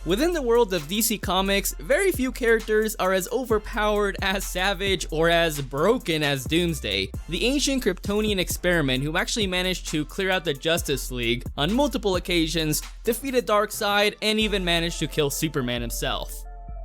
Within the world of DC Comics, very few characters are as overpowered, as savage, or as broken as Doomsday, the ancient Kryptonian experiment who actually managed to clear out the Justice League on multiple occasions, defeated Darkseid, and even managed to kill Superman himself.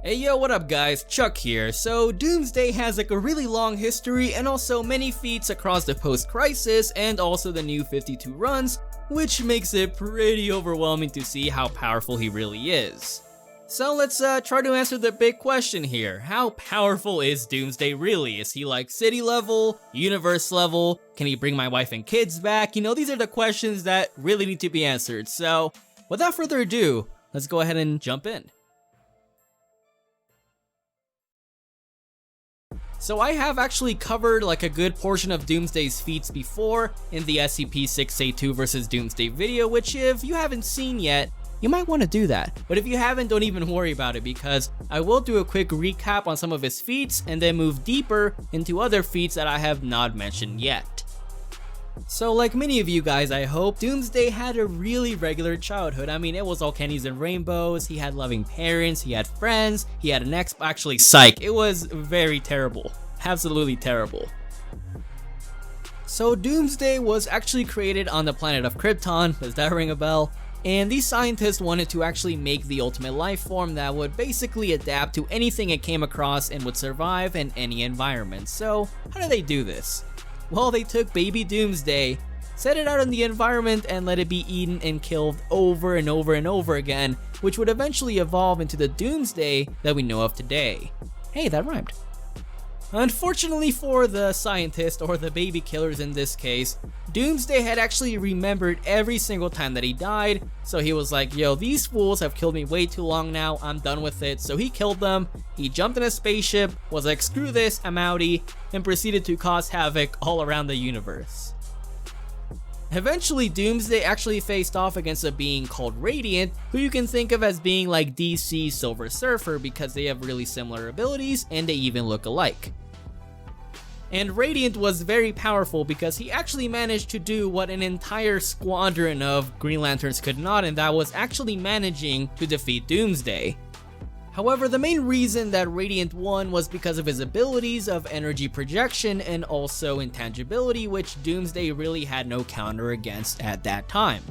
Hey yo, what up guys, Chuck here. So Doomsday has like a really long history and also many feats across the post-crisis and also the new 52 runs, which makes it pretty overwhelming to see how powerful he really is. So let's try to answer the big question here. How powerful is Doomsday really? Is he like city level, universe level? Can he bring my wife and kids back? You know, these are the questions that really need to be answered. So without further ado, let's go ahead and jump in. So I have actually covered like a good portion of Doomsday's feats before in the SCP-682 vs Doomsday video, which if you haven't seen yet, you might want to do that. But if you haven't, don't even worry about it because I will do a quick recap on some of his feats and then move deeper into other feats that I have not mentioned yet. So like many of you guys, I hope, Doomsday had a really regular childhood. I mean, it was all candies and rainbows, he had loving parents, he had friends, he had an ex, actually psych, it was very terrible. Absolutely terrible. So Doomsday was actually created on the planet of Krypton, does that ring a bell? And these scientists wanted to actually make the ultimate life form that would basically adapt to anything it came across and would survive in any environment. So how did they do this? Well, they took baby Doomsday, set it out in the environment, and let it be eaten and killed over and over and over again, which would eventually evolve into the Doomsday that we know of today. Hey, that rhymed. Unfortunately for the scientist, or the baby killers in this case, Doomsday had actually remembered every single time that he died, so he was like, yo, these fools have killed me way too long now, I'm done with it. So he killed them, he jumped in a spaceship, was like, screw this, I'm outie, and proceeded to cause havoc all around the universe. Eventually, Doomsday actually faced off against a being called Radiant, who you can think of as being like DC's Silver Surfer because they have really similar abilities and they even look alike. And Radiant was very powerful because he actually managed to do what an entire squadron of Green Lanterns could not, and that was actually managing to defeat Doomsday. However, the main reason that Radiant won was because of his abilities of energy projection and also intangibility, which Doomsday really had no counter against at that time.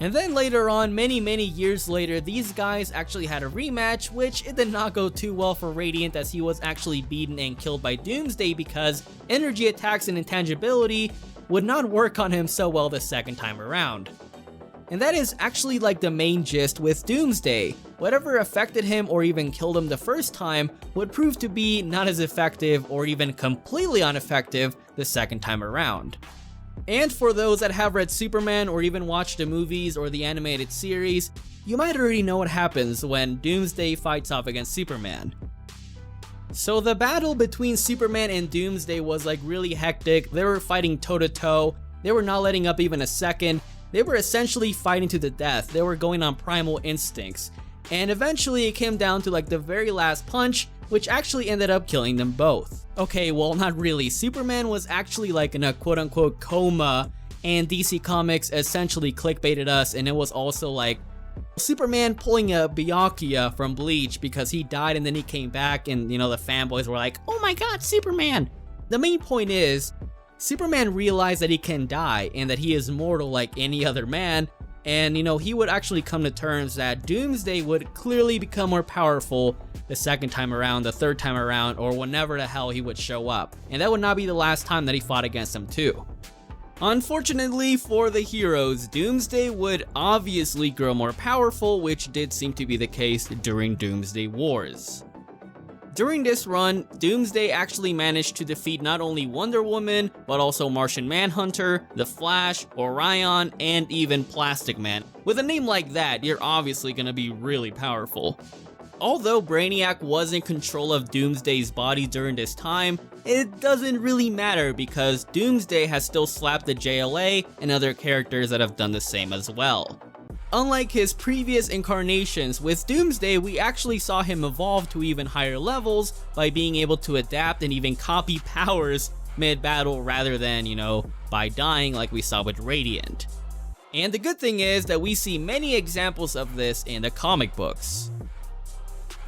And then later on, many years later, these guys actually had a rematch, which it did not go too well for Radiant as he was actually beaten and killed by Doomsday because energy attacks and intangibility would not work on him so well the second time around. And that is actually like the main gist with Doomsday. Whatever affected him or even killed him the first time would prove to be not as effective or even completely ineffective the second time around. And for those that have read Superman or even watched the movies or the animated series, you might already know what happens when Doomsday fights off against Superman. So the battle between Superman and Doomsday was like really hectic. They were fighting toe to toe, they were not letting up even a second, they were essentially fighting to the death, they were going on primal instincts. And eventually it came down to like the very last punch, which actually ended up killing them both. Okay, well not really, Superman was actually like in a quote-unquote coma, and DC Comics essentially clickbaited us, and it was also like Superman pulling a Byakuya from Bleach because he died and then he came back, and you know, the fanboys were like, oh my god, Superman! The main point is, Superman realized that he can die and that he is mortal like any other man, and you know, he would actually come to terms that Doomsday would clearly become more powerful the second time around, the third time around, or whenever the hell he would show up. And that would not be the last time that he fought against him too. Unfortunately for the heroes, Doomsday would obviously grow more powerful, which did seem to be the case during Doomsday Wars. During this run, Doomsday actually managed to defeat not only Wonder Woman, but also Martian Manhunter, The Flash, Orion, and even Plastic Man. With a name like that, you're obviously gonna be really powerful. Although Brainiac was in control of Doomsday's body during this time, it doesn't really matter because Doomsday has still slapped the JLA and other characters that have done the same as well. Unlike his previous incarnations, with Doomsday we actually saw him evolve to even higher levels by being able to adapt and even copy powers mid-battle rather than, you know, by dying like we saw with Radiant. And the good thing is that we see many examples of this in the comic books.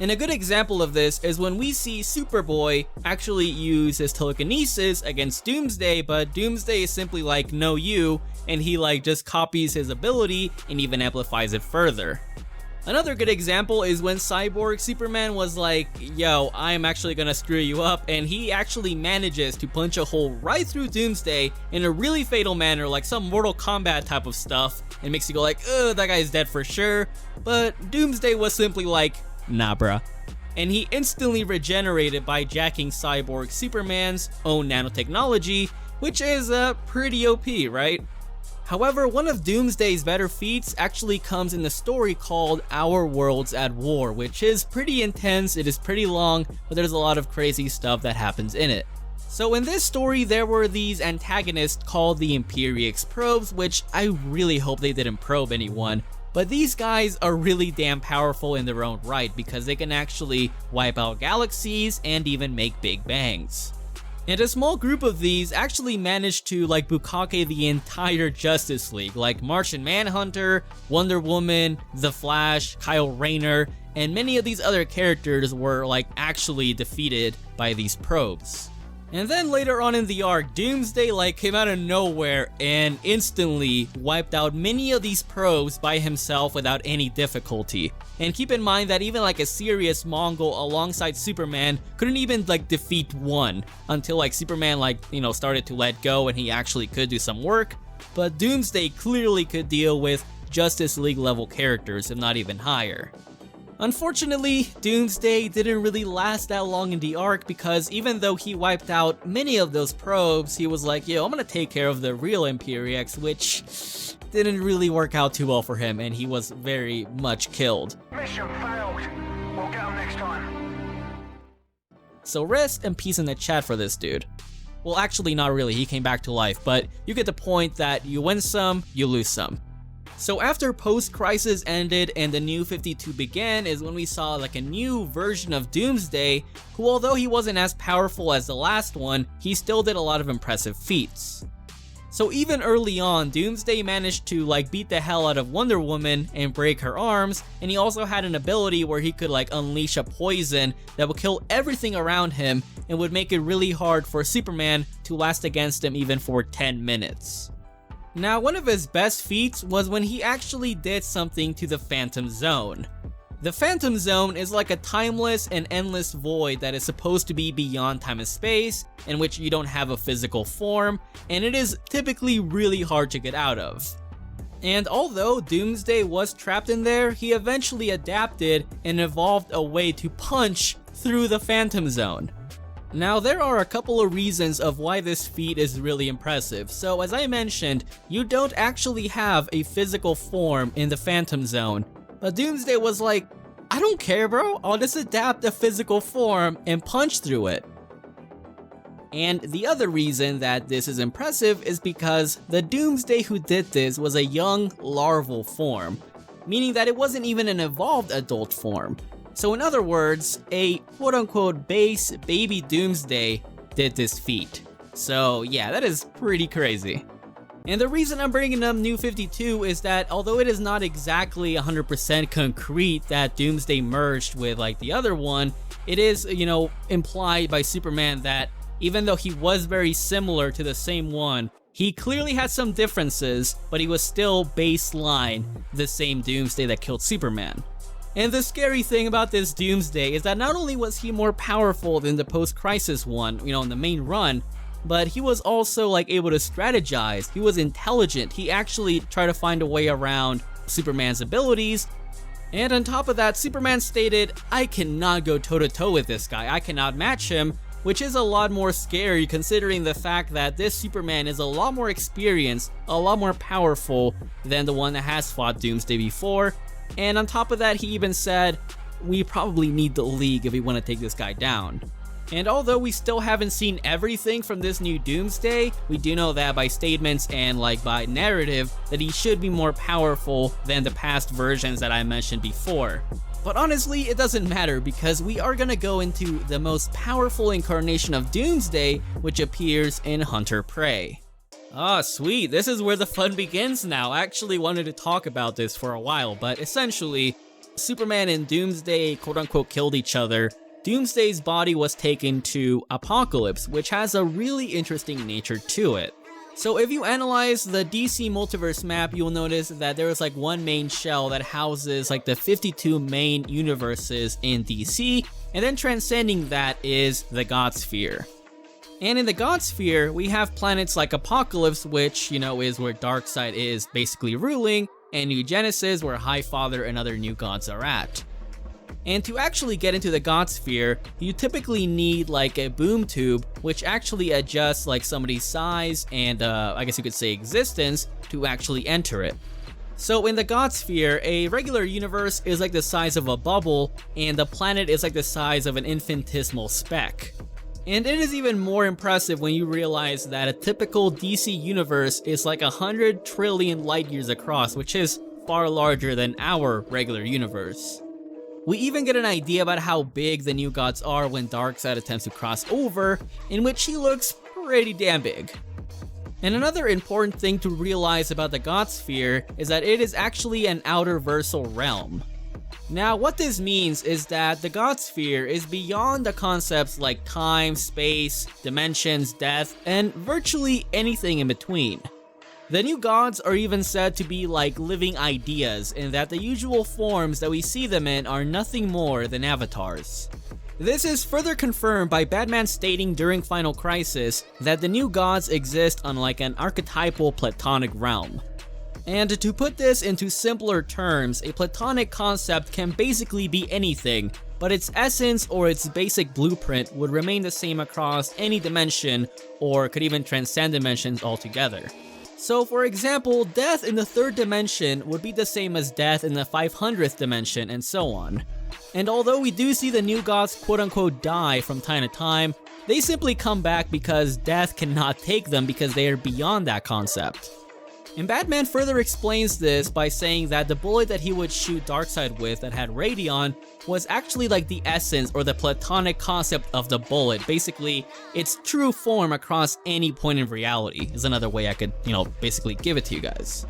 And a good example of this is when we see Superboy actually use his telekinesis against Doomsday, but Doomsday is simply like, no you, and he like just copies his ability and even amplifies it further. Another good example is when Cyborg Superman was like, yo, I'm actually gonna screw you up, and he actually manages to punch a hole right through Doomsday in a really fatal manner, like some Mortal Kombat type of stuff, and makes you go like, ugh, that guy's dead for sure, but Doomsday was simply like, nah bruh. And he instantly regenerated by jacking Cyborg Superman's own nanotechnology, which is pretty OP, right? However, one of Doomsday's better feats actually comes in the story called Our Worlds at War, which is pretty intense, it is pretty long, but there's a lot of crazy stuff that happens in it. So in this story, there were these antagonists called the Imperiex probes, which I really hope they didn't probe anyone. But these guys are really damn powerful in their own right because they can actually wipe out galaxies and even make big bangs. And a small group of these actually managed to like bukkake the entire Justice League, like Martian Manhunter, Wonder Woman, The Flash, Kyle Rayner, and many of these other characters were like actually defeated by these probes. And then later on in the arc, Doomsday like came out of nowhere and instantly wiped out many of these probes by himself without any difficulty. And keep in mind that even like a serious Mongol alongside Superman couldn't even like defeat one until like Superman like, you know, started to let go and he actually could do some work. But Doomsday clearly could deal with Justice League level characters, if not even higher. Unfortunately, Doomsday didn't really last that long in the arc because even though he wiped out many of those probes, he was like, yo, I'm gonna take care of the real Imperiex, which didn't really work out too well for him, and he was very much killed. Mission failed. We'll get him next time. So rest and peace in the chat for this dude. Well, actually not really, he came back to life, but you get the point that you win some, you lose some. So after post-Crisis ended and the New 52 began is when we saw like a new version of Doomsday, who although he wasn't as powerful as the last one, he still did a lot of impressive feats. So even early on, Doomsday managed to like beat the hell out of Wonder Woman and break her arms, and he also had an ability where he could like unleash a poison that would kill everything around him and would make it really hard for Superman to last against him even for 10 minutes. Now, one of his best feats was when he actually did something to the Phantom Zone. The Phantom Zone is like a timeless and endless void that is supposed to be beyond time and space, in which you don't have a physical form, and it is typically really hard to get out of. And although Doomsday was trapped in there, he eventually adapted and evolved a way to punch through the Phantom Zone. Now, there are a couple of reasons of why this feat is really impressive. So as I mentioned, you don't actually have a physical form in the Phantom Zone. But Doomsday was like, I don't care bro, I'll just adapt a physical form and punch through it. And the other reason that this is impressive is because the Doomsday who did this was a young larval form, meaning that it wasn't even an evolved adult form. So in other words, a quote-unquote base baby Doomsday did this feat. So yeah, that is pretty crazy. And the reason I'm bringing up New 52 is that although it is not exactly 100% concrete that Doomsday merged with like the other one, it is, you know, implied by Superman that even though he was very similar to the same one, he clearly had some differences, but he was still baseline the same Doomsday that killed Superman. And the scary thing about this Doomsday is that not only was he more powerful than the post-Crisis one, you know, in the main run, but he was also like able to strategize. He was intelligent. He actually tried to find a way around Superman's abilities. And on top of that, Superman stated, I cannot go toe-to-toe with this guy. I cannot match him, which is a lot more scary considering the fact that this Superman is a lot more experienced, a lot more powerful than the one that has fought Doomsday before. And on top of that, he even said, we probably need the League if we want to take this guy down. And although we still haven't seen everything from this new Doomsday, we do know that by statements and like by narrative that he should be more powerful than the past versions that I mentioned before. But honestly, it doesn't matter because we are gonna go into the most powerful incarnation of Doomsday, which appears in Hunter Prey. Ah, sweet. This is where the fun begins now. I actually wanted to talk about this for a while, but essentially, Superman and Doomsday quote-unquote killed each other. Doomsday's body was taken to Apocalypse, which has a really interesting nature to it. So if you analyze the DC multiverse map, you'll notice that there is like one main shell that houses like the 52 main universes in DC, and then transcending that is the God Sphere. And in the God Sphere, we have planets like Apocalypse, which, is where Darkseid is basically ruling, and New Genesis, where Highfather and other new gods are at. And to actually get into the God Sphere, you typically need like a boom tube, which actually adjusts like somebody's size and I guess you could say existence to actually enter it. So in the God Sphere, a regular universe is like the size of a bubble, and the planet is like the size of an infinitesimal speck. And it is even more impressive when you realize that a typical DC universe is like 100 trillion light years across, which is far larger than our regular universe. We even get an idea about how big the new gods are when Darkseid attempts to cross over, in which he looks pretty damn big. And another important thing to realize about the God Sphere is that it is actually an outerversal realm. Now, what this means is that the God Sphere is beyond the concepts like time, space, dimensions, death, and virtually anything in between. The new gods are even said to be like living ideas, in that the usual forms that we see them in are nothing more than avatars. This is further confirmed by Batman stating during Final Crisis that the new gods exist on like an archetypal platonic realm. And to put this into simpler terms, a platonic concept can basically be anything, but its essence or its basic blueprint would remain the same across any dimension, or could even transcend dimensions altogether. So for example, death in the 3rd dimension would be the same as death in the 500th dimension, and so on. And although we do see the new gods quote-unquote die from time to time, they simply come back because death cannot take them because they are beyond that concept. And Batman further explains this by saying that the bullet that he would shoot Darkseid with that had Radion was actually like the essence or the platonic concept of the bullet. Basically, its true form across any point in reality is another way I could, basically give it to you guys.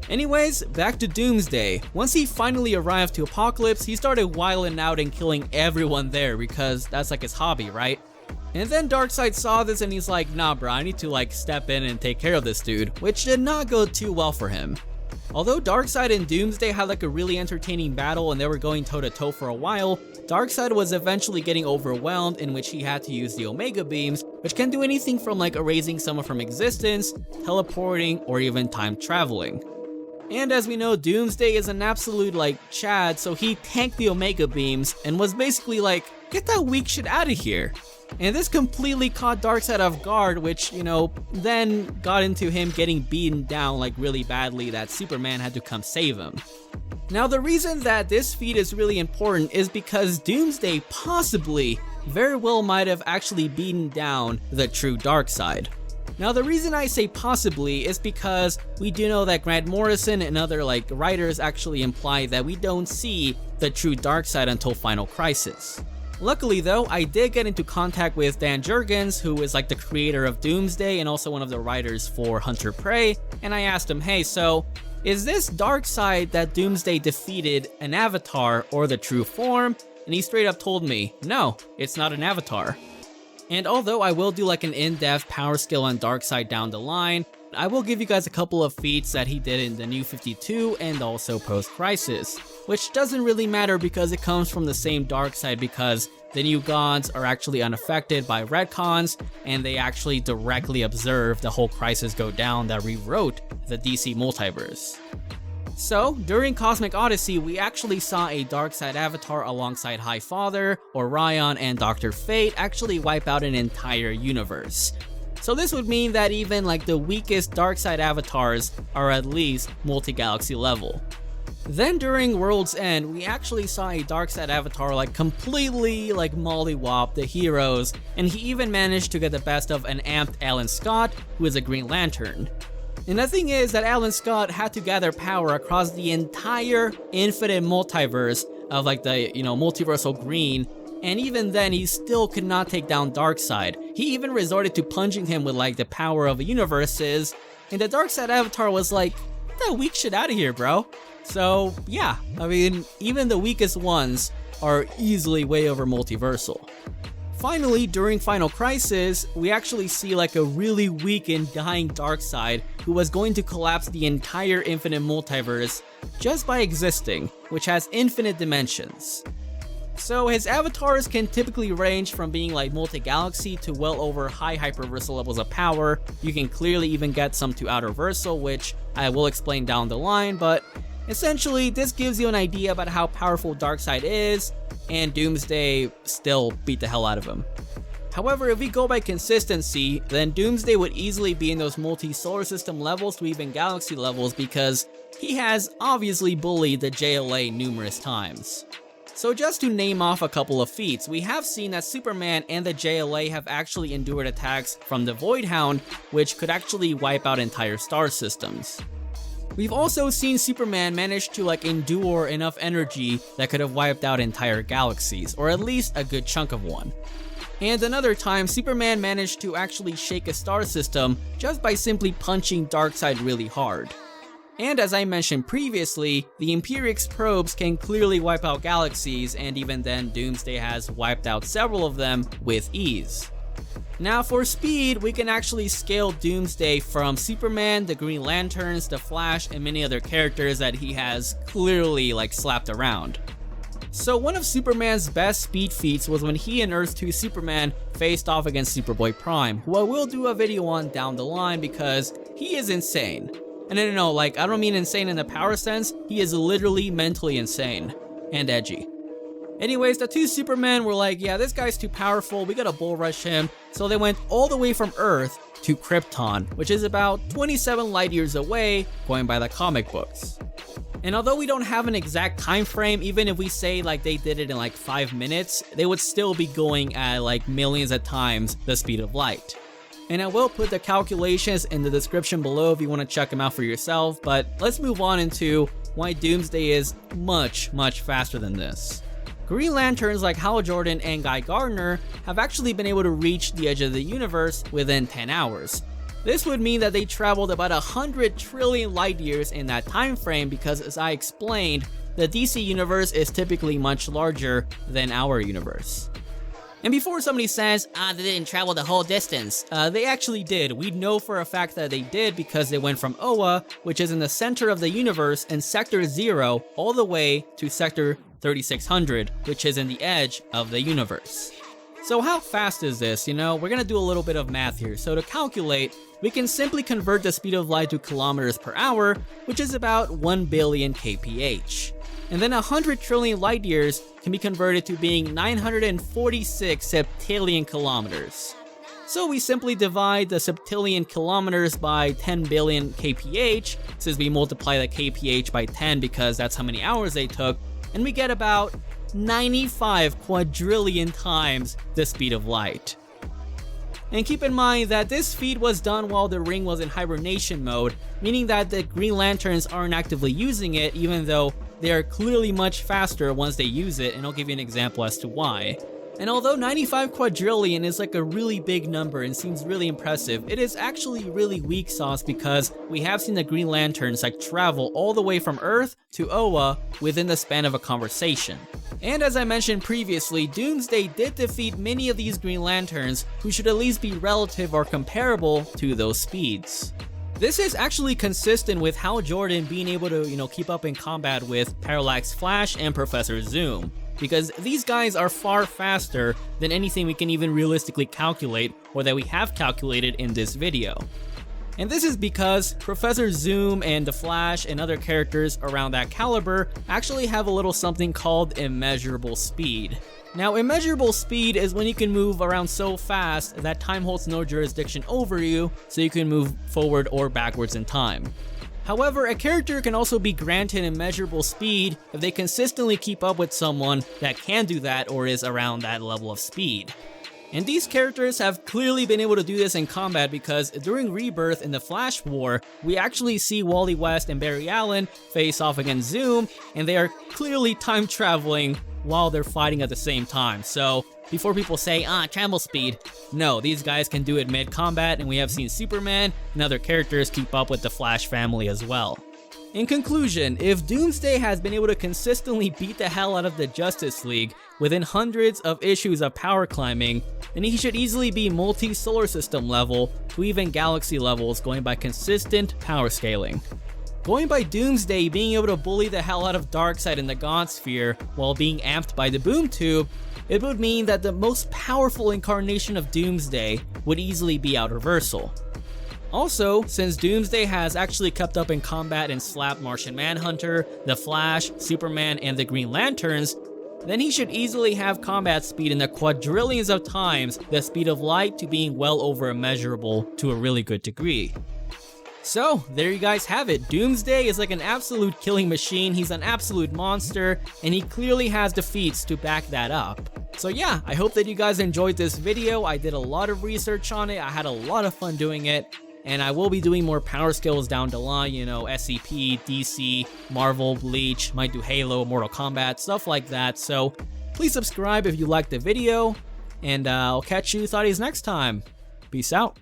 Anyways, back to Doomsday. Once he finally arrived to Apocalypse, he started wilding out and killing everyone there because that's like his hobby, right? And then Darkseid saw this and he's like, nah bro, I need to like step in and take care of this dude, which did not go too well for him. Although Darkseid and Doomsday had like a really entertaining battle and they were going toe to toe for a while, Darkseid was eventually getting overwhelmed, in which he had to use the Omega Beams, which can do anything from like erasing someone from existence, teleporting, or even time traveling. And as we know, Doomsday is an absolute like Chad, so he tanked the Omega Beams and was basically like, get that weak shit out of here. And this completely caught Darkseid off guard, which, then got into him getting beaten down like really badly that Superman had to come save him. Now the reason that this feat is really important is because Doomsday possibly, very well might have actually beaten down the true Darkseid. Now the reason I say possibly is because we do know that Grant Morrison and other writers actually imply that we don't see the true Darkseid until Final Crisis. Luckily though, I did get into contact with Dan Jurgens, who is like the creator of Doomsday and also one of the writers for Hunter Prey, and I asked him, hey, so is this Darkseid that Doomsday defeated an avatar or the true form? And he straight up told me, no, it's not an avatar. And although I will do like an in-depth power skill on Darkseid down the line, I will give you guys a couple of feats that he did in the New 52 and also post-Crisis, which doesn't really matter because it comes from the same Darkseid, because the new gods are actually unaffected by retcons and they actually directly observe the whole Crisis go down that rewrote the DC multiverse. So, during Cosmic Odyssey, we actually saw a Darkseid avatar alongside Highfather, Orion, and Dr. Fate actually wipe out an entire universe. So this would mean that even the weakest Darkseid avatars are at least multi-galaxy level. Then during World's End, we actually saw a Darkseid avatar completely mollywop the heroes, and he even managed to get the best of an amped Alan Scott, who is a Green Lantern. And the thing is that Alan Scott had to gather power across the entire infinite multiverse of the multiversal green and even then he still could not take down Darkseid. He even resorted to punching him with like the power of universes, and the Darkseid avatar was like, "Get that weak shit out of here, bro." So yeah, I mean, even the weakest ones are easily way over multiversal. Finally, during Final Crisis, we actually see like a really weak and dying Darkseid who was going to collapse the entire infinite multiverse just by existing, which has infinite dimensions. So his avatars can typically range from being like multi-galaxy to well over high hyperversal levels of power. You can clearly even get some to outerversal, which I will explain down the line, but essentially this gives you an idea about how powerful Darkseid is, and Doomsday still beat the hell out of him. However, if we go by consistency, then Doomsday would easily be in those multi-solar system levels to even galaxy levels because he has obviously bullied the JLA numerous times. So just to name off a couple of feats, we have seen that Superman and the JLA have actually endured attacks from the Voidhound, which could actually wipe out entire star systems. We've also seen Superman manage to like endure enough energy that could have wiped out entire galaxies, or at least a good chunk of one. And another time, Superman managed to actually shake a star system just by simply punching Darkseid really hard. And as I mentioned previously, the Imperiex probes can clearly wipe out galaxies, and even then Doomsday has wiped out several of them with ease. Now for speed, we can actually scale Doomsday from Superman, the Green Lanterns, the Flash, and many other characters that he has clearly like slapped around. So one of Superman's best speed feats was when he and Earth 2 Superman faced off against Superboy Prime, who I will do a video on down the line because he is insane. And no, like I don't mean insane in the power sense, he is literally mentally insane and edgy. Anyways, the two Supermen were like, yeah, this guy's too powerful, we gotta bull rush him. So they went all the way from Earth to Krypton, which is about 27 light years away, going by the comic books. And although we don't have an exact time frame, even if we say like they did it in like 5 minutes, they would still be going at like millions of times the speed of light. And I will put the calculations in the description below if you want to check them out for yourself, but let's move on into why Doomsday is much faster than this. Green Lanterns like Hal Jordan and Guy Gardner have actually been able to reach the edge of the universe within 10 hours. This would mean that they traveled about 100 trillion light years in that time frame because, as I explained, the DC universe is typically much larger than our universe. And before somebody says, they didn't travel the whole distance, they actually did. We know for a fact that they did because they went from Oa, which is in the center of the universe, and Sector 0 all the way to Sector 3600, which is in the edge of the universe. So how fast is this? You know, we're gonna do a little bit of math here. So to calculate, we can simply convert the speed of light to kilometers per hour, which is about 1 billion kph. And then 100 trillion light years can be converted to being 946 septillion kilometers. So we simply divide the septillion kilometers by 10 billion kph, since we multiply the kph by 10 because that's how many hours they took, and we get about 95 quadrillion times the speed of light. And keep in mind that this feat was done while the ring was in hibernation mode, meaning that the Green Lanterns aren't actively using it, even though they are clearly much faster once they use it, and I'll give you an example as to why. And although 95 quadrillion is like a really big number and seems really impressive, it is actually really weak sauce because we have seen the Green Lanterns like travel all the way from Earth to Oa within the span of a conversation. And as I mentioned previously, Doomsday did defeat many of these Green Lanterns who should at least be relative or comparable to those speeds. This is actually consistent with Hal Jordan being able to, keep up in combat with Parallax Flash and Professor Zoom, because these guys are far faster than anything we can even realistically calculate or that we have calculated in this video. And this is because Professor Zoom and the Flash and other characters around that caliber actually have a little something called immeasurable speed. Now, immeasurable speed is when you can move around so fast that time holds no jurisdiction over you, so you can move forward or backwards in time. However, a character can also be granted immeasurable speed if they consistently keep up with someone that can do that or is around that level of speed. And these characters have clearly been able to do this in combat because during Rebirth in the Flash War, we actually see Wally West and Barry Allen face off against Zoom, and they are clearly time traveling while they're fighting at the same time. So before people say, trample speed, no, these guys can do it mid-combat, and we have seen Superman and other characters keep up with the Flash family as well. In conclusion, if Doomsday has been able to consistently beat the hell out of the Justice League within hundreds of issues of power climbing, then he should easily be multi-solar system level to even galaxy levels going by consistent power scaling. Going by Doomsday being able to bully the hell out of Darkseid in the God Sphere while being amped by the Boom Tube, it would mean that the most powerful incarnation of Doomsday would easily be out reversal. Also, since Doomsday has actually kept up in combat and slapped Martian Manhunter, the Flash, Superman, and the Green Lanterns, then he should easily have combat speed in the quadrillions of times the speed of light to being well over immeasurable to a really good degree. So, there you guys have it. Doomsday is like an absolute killing machine, he's an absolute monster, and he clearly has the feats to back that up. So yeah, I hope that you guys enjoyed this video. I did a lot of research on it, I had a lot of fun doing it, and I will be doing more power skills down the line, you know, SCP, DC, Marvel, Bleach, might do Halo, Mortal Kombat, stuff like that. So please subscribe if you liked the video, and I'll catch you thotties next time. Peace out.